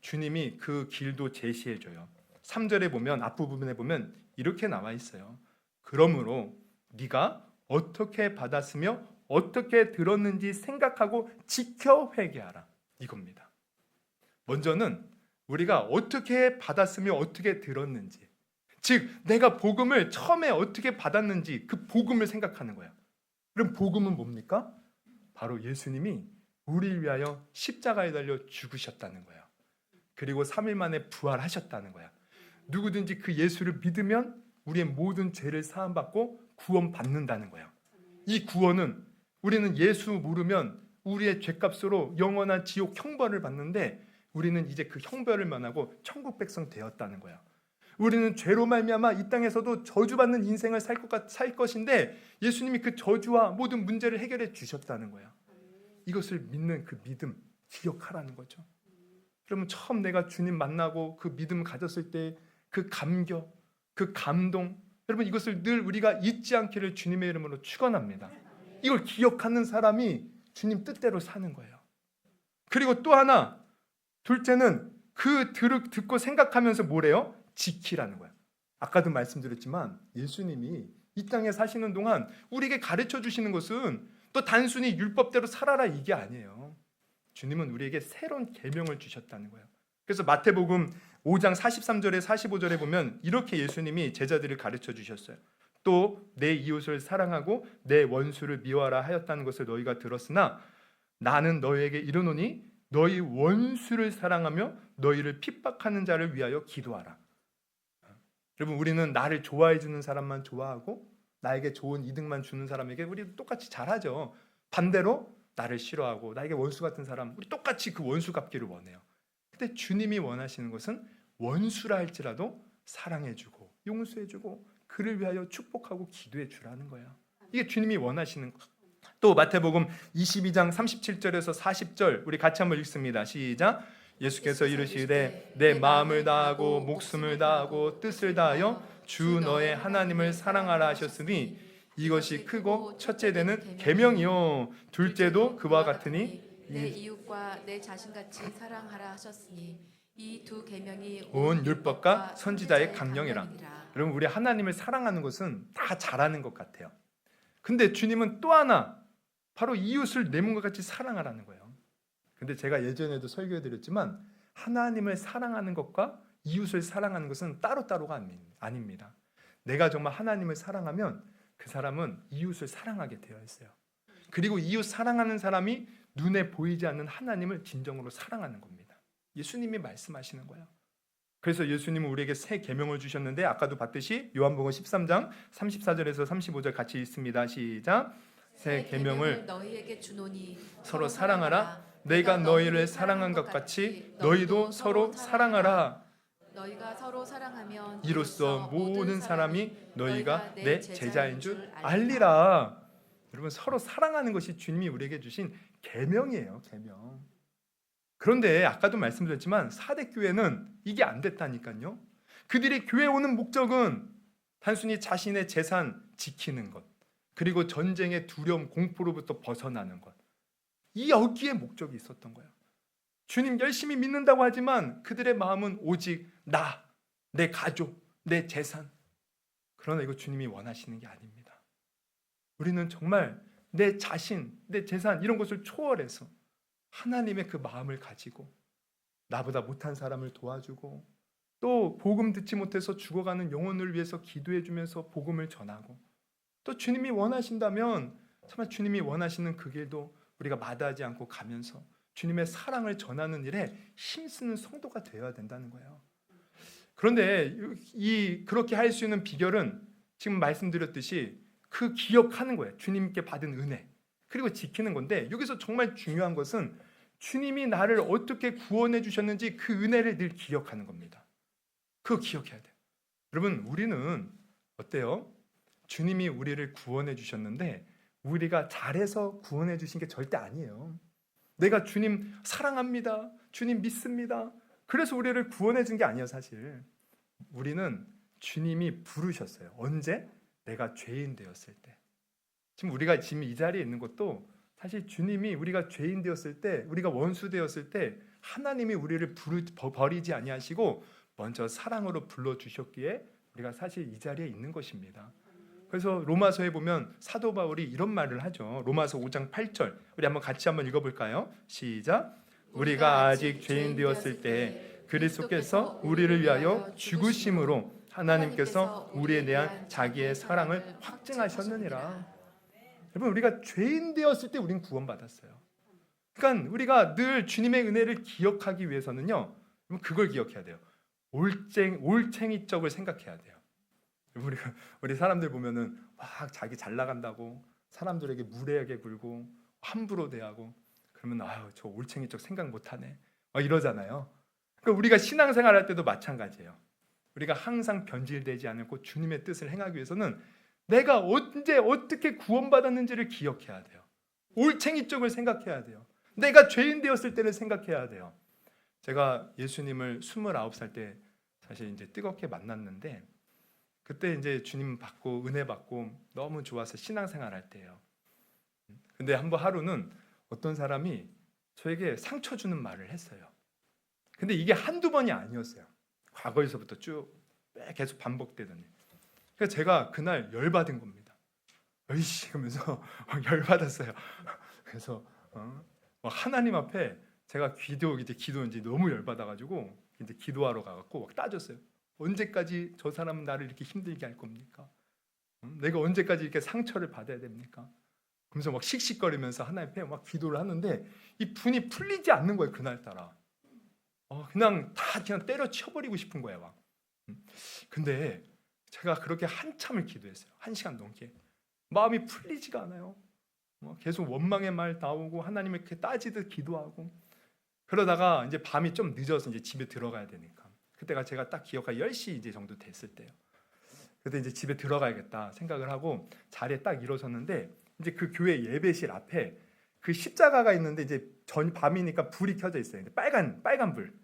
주님이 그 길도 제시해줘요. 3절에 보면 앞부분에 보면 이렇게 나와 있어요. 그러므로 네가 어떻게 받았으며 어떻게 들었는지 생각하고 지켜 회개하라. 이겁니다. 먼저는 우리가 어떻게 받았으며 어떻게 들었는지, 즉 내가 복음을 처음에 어떻게 받았는지 그 복음을 생각하는 거예요. 그럼 복음은 뭡니까? 바로 예수님이 우리를 위하여 십자가에 달려 죽으셨다는 거예요. 그리고 3일 만에 부활하셨다는 거예요. 누구든지 그 예수를 믿으면 우리의 모든 죄를 사함받고 구원받는다는 거예요. 이 구원은 우리는 예수 모르면 우리의 죄값으로 영원한 지옥 형벌을 받는데 우리는 이제 그 형벌을 면하고 천국 백성 되었다는 거야. 우리는 죄로 말미암아 이 땅에서도 저주받는 인생을 살 것인데 예수님이 그 저주와 모든 문제를 해결해 주셨다는 거야. 이것을 믿는 그 믿음 기억하라는 거죠. 그러면 처음 내가 주님 만나고 그 믿음 가졌을 때 그 감격, 그 감동, 여러분 이것을 늘 우리가 잊지 않기를 주님의 이름으로 축원합니다. 이걸 기억하는 사람이 주님 뜻대로 사는 거예요. 그리고 또 하나, 둘째는 그 듣고 생각하면서 뭐래요? 지키라는 거예요. 아까도 말씀드렸지만 예수님이 이 땅에 사시는 동안 우리에게 가르쳐 주시는 것은 또 단순히 율법대로 살아라 이게 아니에요. 주님은 우리에게 새로운 계명을 주셨다는 거예요. 그래서 마태복음 5장 43절에 45절에 보면 이렇게 예수님이 제자들을 가르쳐 주셨어요. 또 내 이웃을 사랑하고 내 원수를 미워하라 하였다는 것을 너희가 들었으나 나는 너희에게 이르노니 너희 원수를 사랑하며 너희를 핍박하는 자를 위하여 기도하라. 여러분 우리는 나를 좋아해 주는 사람만 좋아하고 나에게 좋은 이득만 주는 사람에게 우리 똑같이 잘하죠. 반대로 나를 싫어하고 나에게 원수 같은 사람 우리 똑같이 그 원수 갚기를 원해요. 근데 주님이 원하시는 것은 원수라 할지라도 사랑해주고 용서해주고 그를 위하여 축복하고 기도해 주라는 거예요. 이게 주님이 원하시는 거. 또 마태복음 22장 37절에서 40절 우리 같이 한번 읽습니다. 시작. 예수께서 이르시되 내 마음을 다하고 목숨을 다하고 뜻을 다하여 주 너의 하나님을 사랑하라 하셨으니 이것이 크고 첫째 되는 계명이요 둘째도 그와 같으니
내 이웃과 내 자신같이 사랑하라 하셨으니 이 두 계명이
온 율법과 선지자의 강령이라. 여러분 우리 하나님을 사랑하는 것은 다 잘하는 것 같아요. 근데 주님은 또 하나 바로 이웃을 내 몸과 같이 사랑하라는 거예요. 근데 제가 예전에도 설교해드렸지만 하나님을 사랑하는 것과 이웃을 사랑하는 것은 따로따로가 아닙니다. 내가 정말 하나님을 사랑하면 그 사람은 이웃을 사랑하게 되어 있어요. 그리고 이웃 사랑하는 사람이 눈에 보이지 않는 하나님을 진정으로 사랑하는 겁니다. 예수님이 말씀하시는 거예요. 그래서 예수님은 우리에게 새 계명을 주셨는데 아까도 봤듯이 요한복음 13장 34절에서 35절 같이 읽습니다. 시작. 새 계명을
너희에게 주노니
서로 사랑하라. 내가 너희를 사랑한 것 같이 너희도 서로 사랑하라.
너희가 서로 사랑하면
이로써 모든 사람이 너희가 내 제자인 줄 알리라. 여러분 서로 사랑하는 것이 주님이 우리에게 주신 계명이에요. 계명. 그런데 아까도 말씀드렸지만 사대 교회는 이게 안 됐다니까요. 그들이 교회 오는 목적은 단순히 자신의 재산 지키는 것, 그리고 전쟁의 두려움, 공포로부터 벗어나는 것. 이 여기에 목적이 있었던 거예요. 주님 열심히 믿는다고 하지만 그들의 마음은 오직 나, 내 가족, 내 재산. 그러나 이거 주님이 원하시는 게 아닙니다. 우리는 정말 내 자신, 내 재산 이런 것을 초월해서 하나님의 그 마음을 가지고 나보다 못한 사람을 도와주고 또 복음 듣지 못해서 죽어가는 영혼을 위해서 기도해 주면서 복음을 전하고 또 주님이 원하신다면 정말 주님이 원하시는 그 길도 우리가 마다하지 않고 가면서 주님의 사랑을 전하는 일에 힘쓰는 성도가 되어야 된다는 거예요. 그런데 그렇게 할 수 있는 비결은 지금 말씀드렸듯이 그 기억하는 거예요. 주님께 받은 은혜 그리고 지키는 건데 여기서 정말 중요한 것은 주님이 나를 어떻게 구원해 주셨는지 그 은혜를 늘 기억하는 겁니다. 그거 기억해야 돼요. 여러분 우리는 어때요? 주님이 우리를 구원해 주셨는데 우리가 잘해서 구원해 주신 게 절대 아니에요. 내가 주님 사랑합니다. 주님 믿습니다. 그래서 우리를 구원해 준 게 아니에요. 사실 우리는 주님이 부르셨어요. 언제? 내가 죄인 되었을 때. 지금 우리가 지금 이 자리에 있는 것도 사실 주님이 우리가 죄인 되었을 때 우리가 원수 되었을 때 하나님이 우리를 버리지 아니하시고 먼저 사랑으로 불러주셨기에 우리가 사실 이 자리에 있는 것입니다. 그래서 로마서에 보면 사도 바울이 이런 말을 하죠. 로마서 5장 8절 우리 같이 한번 읽어볼까요? 시작. 우리가 아직 죄인 되었을 때 그리스도께서 우리를 위하여 죽으심으로 하나님께서 우리에 대한 자기의 사랑을 확증하셨느니라. 여러분 우리가 죄인 되었을 때 우리는 구원받았어요. 그러니까 우리가 늘 주님의 은혜를 기억하기 위해서는요. 그걸 기억해야 돼요. 올챙이적을 생각해야 돼요. 우리 사람들 보면은 막 자기 잘 나간다고 사람들에게 무례하게 굴고 함부로 대하고 그러면 아유 저 올챙이적 생각 못하네. 이러잖아요. 그러니까 우리가 신앙생활 할 때도 마찬가지예요. 우리가 항상 변질되지 않고 주님의 뜻을 행하기 위해서는 내가 언제 어떻게 구원받았는지를 기억해야 돼요. 올챙이 쪽을 생각해야 돼요. 내가 죄인 되었을 때를 생각해야 돼요. 제가 예수님을 29살 때 사실 이제 뜨겁게 만났는데, 그때 이제 주님 받고 은혜 받고 너무 좋아서 신앙생활 할 때예요. 근데 한번 하루는 어떤 사람이 저에게 상처 주는 말을 했어요. 근데 이게 한두 번이 아니었어요. 과거에서부터 쭉 계속 반복되더니. 그래서 제가 그날 열받은 겁니다. 으이씨 하면서 열받았어요. 그래서 하나님 앞에 제가 기도 이제 너무 열받아가지고 이제 기도하러 가갖고 막 따졌어요. 언제까지 저 사람은 나를 이렇게 힘들게 할 겁니까? 내가 언제까지 이렇게 상처를 받아야 됩니까? 그러면서 막 씩씩거리면서 하나님 앞에 막 기도를 하는데 이 분이 풀리지 않는 거예요. 그날따라 그냥 다 그냥 때려쳐버리고 싶은 거예요. 막. 근데 제가 그렇게 한참을 기도했어요. 1시간 넘게. 마음이 풀리지가 않아요. 계속 원망의 말 나오고 하나님을 이렇게 따지듯 기도하고, 그러다가 이제 밤이 좀 늦어서 이제 집에 들어가야 되니까, 그때가 제가 딱 기억하 10시 이제 정도 됐을 때요. 그때 이제 집에 들어가야겠다 생각을 하고 자리에 딱 일어섰는데, 이제 그 교회 예배실 앞에 그 십자가가 있는데 이제 밤이니까 불이 켜져 있어요. 빨간 불.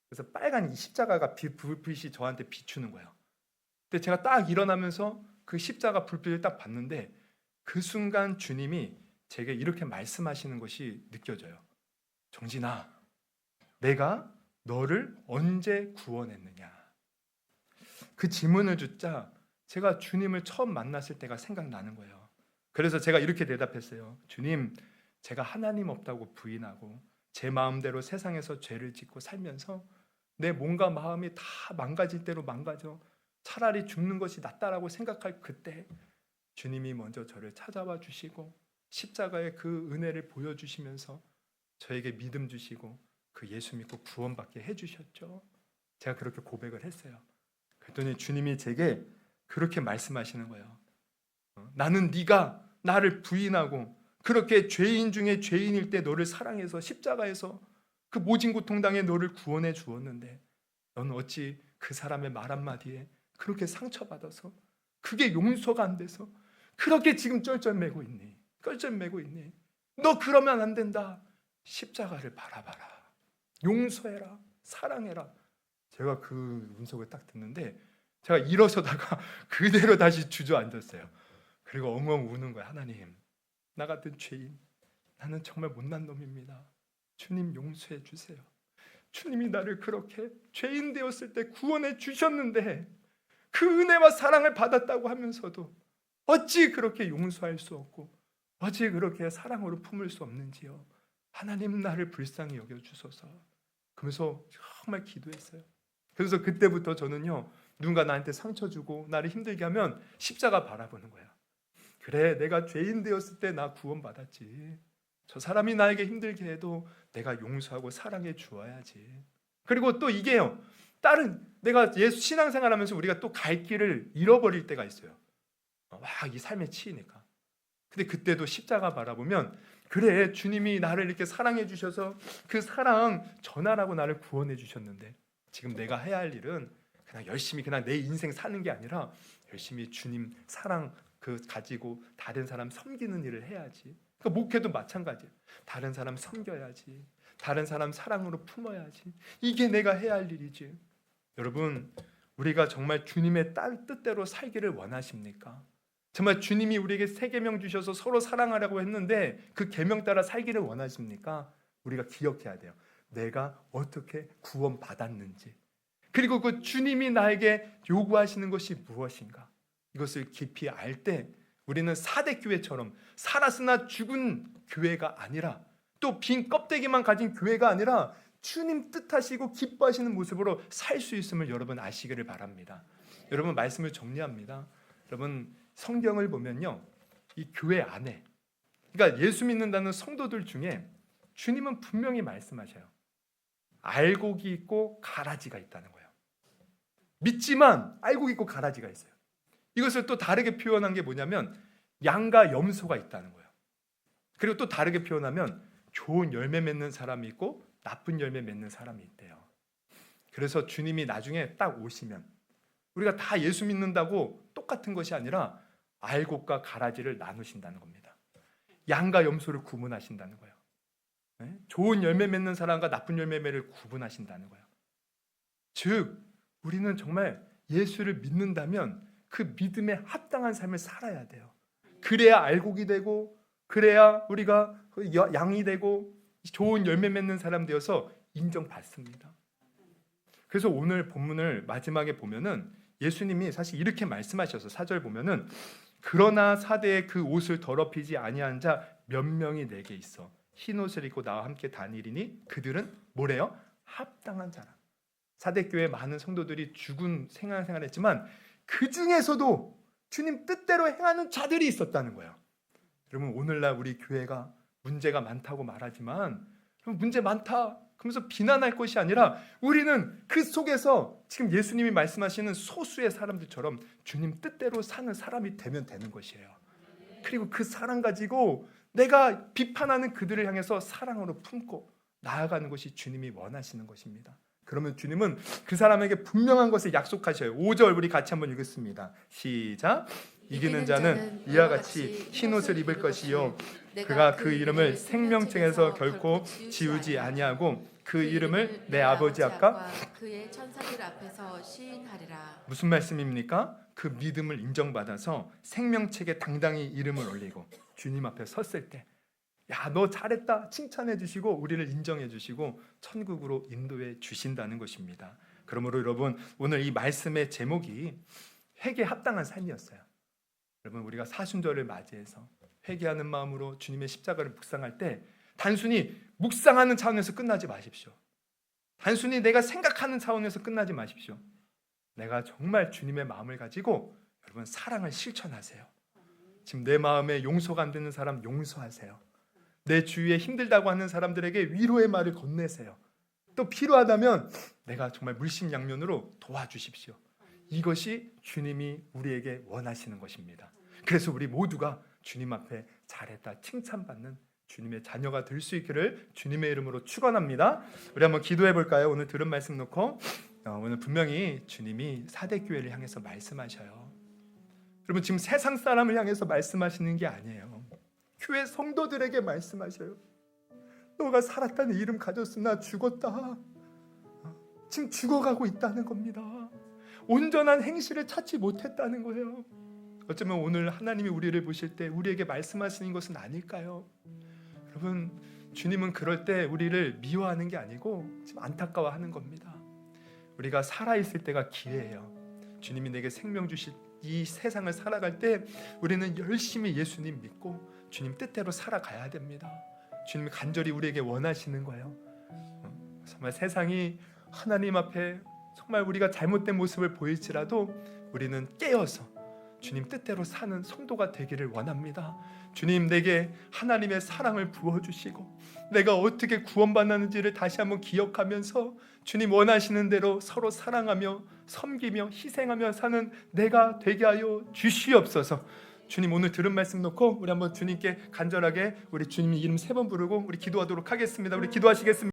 그래서 빨간 이 십자가가 불빛이 저한테 비추는 거예요. 근데 제가 딱 일어나면서 그 십자가 불빛을 딱 봤는데, 그 순간 주님이 제게 이렇게 말씀하시는 것이 느껴져요. 정진아, 내가 너를 언제 구원했느냐? 그 질문을 듣자 제가 주님을 처음 만났을 때가 생각나는 거예요. 그래서 제가 이렇게 대답했어요. 주님, 제가 하나님 없다고 부인하고 제 마음대로 세상에서 죄를 짓고 살면서 내 몸과 마음이 다 망가질 대로 망가져 차라리 죽는 것이 낫다라고 생각할 그때 주님이 먼저 저를 찾아와 주시고 십자가의 그 은혜를 보여주시면서 저에게 믿음 주시고 그 예수 믿고 구원받게 해주셨죠. 제가 그렇게 고백을 했어요. 그랬더니 주님이 제게 그렇게 말씀하시는 거예요. 나는 네가 나를 부인하고 그렇게 죄인 중에 죄인일 때 너를 사랑해서 십자가에서 그 모진 고통당해 너를 구원해 주었는데, 너는 어찌 그 사람의 말 한마디에 그렇게 상처받아서 그게 용서가 안 돼서 그렇게 지금 쩔쩔매고 있니? 쩔쩔매고 있니? 너 그러면 안 된다. 십자가를 바라봐라. 용서해라. 사랑해라. 제가 그 음성을 딱 듣는데 제가 일어서다가 그대로 다시 주저앉았어요. 그리고 엉엉 우는 거야. 하나님, 나 같은 죄인, 나는 정말 못난 놈입니다. 주님 용서해 주세요. 주님이 나를 그렇게 죄인 되었을 때 구원해 주셨는데 그 은혜와 사랑을 받았다고 하면서도 어찌 그렇게 용서할 수 없고 어찌 그렇게 사랑으로 품을 수 없는지요. 하나님, 나를 불쌍히 여겨주소서. 그러면서 정말 기도했어요. 그래서 그때부터 저는요, 누군가 나한테 상처 주고 나를 힘들게 하면 십자가 바라보는 거야. 그래, 내가 죄인 되었을 때 나 구원받았지. 저 사람이 나에게 힘들게 해도 내가 용서하고 사랑해 주어야지. 그리고 또 이게요, 다른 내가 예수 신앙생활하면서 우리가 또 갈 길을 잃어버릴 때가 있어요. 막 이 삶에 치이니까. 근데 그때도 십자가 바라보면, 그래, 주님이 나를 이렇게 사랑해 주셔서 그 사랑 전하라고 나를 구원해 주셨는데 지금 내가 해야 할 일은 그냥 열심히 그냥 내 인생 사는 게 아니라 열심히 주님 사랑 그 가지고 다른 사람 섬기는 일을 해야지. 그러니까 목회도 마찬가지예요. 다른 사람 섬겨야지. 다른 사람 사랑으로 품어야지. 이게 내가 해야 할 일이지. 여러분, 우리가 정말 주님의 뜻대로 살기를 원하십니까? 정말 주님이 우리에게 새 계명 주셔서 서로 사랑하라고 했는데 그 계명 따라 살기를 원하십니까? 우리가 기억해야 돼요. 내가 어떻게 구원받았는지, 그리고 그 주님이 나에게 요구하시는 것이 무엇인가, 이것을 깊이 알 때 우리는 사대교회처럼 살았으나 죽은 교회가 아니라, 또 빈 껍데기만 가진 교회가 아니라 주님 뜻하시고 기뻐하시는 모습으로 살 수 있음을 여러분 아시기를 바랍니다. 여러분, 말씀을 정리합니다. 여러분, 성경을 보면요, 이 교회 안에, 그러니까 예수 믿는다는 성도들 중에 주님은 분명히 말씀하셔요. 알곡이 있고 가라지가 있다는 거예요. 믿지만 알곡이 있고 가라지가 있어요. 이것을 또 다르게 표현한 게 뭐냐면 양과 염소가 있다는 거예요. 그리고 또 다르게 표현하면 좋은 열매 맺는 사람이 있고 나쁜 열매 맺는 사람이 있대요. 그래서 주님이 나중에 딱 오시면 우리가 다 예수 믿는다고 똑같은 것이 아니라 알곡과 가라지를 나누신다는 겁니다. 양과 염소를 구분하신다는 거예요. 네? 좋은 열매 맺는 사람과 나쁜 열매를 구분하신다는 거예요. 즉 우리는 정말 예수를 믿는다면 그 믿음에 합당한 삶을 살아야 돼요. 그래야 알곡이 되고, 그래야 우리가 양이 되고 좋은 열매 맺는 사람 되어서 인정받습니다. 그래서 오늘 본문을 마지막에 보면은 예수님이 사실 이렇게 말씀하셔서 4절 보면은 그러나 사대에 그 옷을 더럽히지 아니한 자 몇 명이 내게 있어 흰 옷을 입고 나와 함께 다니리니 그들은 뭐래요? 합당한 자라. 사대교회 많은 성도들이 죽은 생활을 했지만 그 중에서도 주님 뜻대로 행하는 자들이 있었다는 거예요. 여러분 오늘날 우리 교회가 문제가 많다고 말하지만 문제 많다 그러면서 비난할 것이 아니라 우리는 그 속에서 지금 예수님이 말씀하시는 소수의 사람들처럼 주님 뜻대로 사는 사람이 되면 되는 것이에요. 그리고 그 사랑 가지고 내가 비판하는 그들을 향해서 사랑으로 품고 나아가는 것이 주님이 원하시는 것입니다. 그러면 주님은 그 사람에게 분명한 것을 약속하셔요. 5절 우리 같이 한번 읽겠습니다. 시작. 이기는 자는 이와 같이 흰 옷을 입을 것이요 그가 그 이름을 생명책에서 결코 지우지 아니하고 그 이름을 내 아버지 앞과
그의 천사들 앞에서 시인하리라.
무슨 말씀입니까? 그 믿음을 인정받아서 생명책에 당당히 이름을 올리고 주님 앞에 섰을 때 야, 너 잘했다 칭찬해 주시고 우리를 인정해 주시고 천국으로 인도해 주신다는 것입니다. 그러므로 여러분 오늘 이 말씀의 제목이 회개에 합당한 삶이었어요. 여러분 우리가 사순절을 맞이해서 회개하는 마음으로 주님의 십자가를 묵상할 때 단순히 묵상하는 차원에서 끝나지 마십시오. 단순히 내가 생각하는 차원에서 끝나지 마십시오. 내가 정말 주님의 마음을 가지고 여러분 사랑을 실천하세요. 지금 내 마음에 용서가 안 되는 사람 용서하세요. 내 주위에 힘들다고 하는 사람들에게 위로의 말을 건네세요. 또 필요하다면 내가 정말 물심양면으로 도와주십시오. 이것이 주님이 우리에게 원하시는 것입니다. 그래서 우리 모두가 주님 앞에 잘했다 칭찬받는 주님의 자녀가 될 수 있기를 주님의 이름으로 축원합니다. 우리 한번 기도해 볼까요? 오늘 들은 말씀 놓고 오늘 분명히 주님이 사대교회를 향해서 말씀하셔요. 여러분 지금 세상 사람을 향해서 말씀하시는 게 아니에요. 교회 성도들에게 말씀하셔요. 너가 살았다는 이름 가졌으나 죽었다. 지금 죽어가고 있다는 겁니다. 온전한 행실을 찾지 못했다는 거예요. 어쩌면 오늘 하나님이 우리를 보실 때 우리에게 말씀하시는 것은 아닐까요? 여러분 주님은 그럴 때 우리를 미워하는 게 아니고 지금 안타까워하는 겁니다. 우리가 살아있을 때가 기회예요. 주님이 내게 생명 주실 이 세상을 살아갈 때 우리는 열심히 예수님 믿고 주님 뜻대로 살아가야 됩니다. 주님이 간절히 우리에게 원하시는 거예요. 정말 세상이 하나님 앞에 정말 우리가 잘못된 모습을 보일지라도 우리는 깨어서 주님 뜻대로 사는 성도가 되기를 원합니다. 주님 내게 하나님의 사랑을 부어주시고 내가 어떻게 구원받았는지를 다시 한번 기억하면서 주님 원하시는 대로 서로 사랑하며 섬기며 희생하며 사는 내가 되게 하여 주시옵소서. 주님 오늘 들은 말씀 놓고 우리 한번 주님께 간절하게 우리 주님 이름 3번 부르고 우리 기도하도록 하겠습니다. 우리 기도하시겠습니다.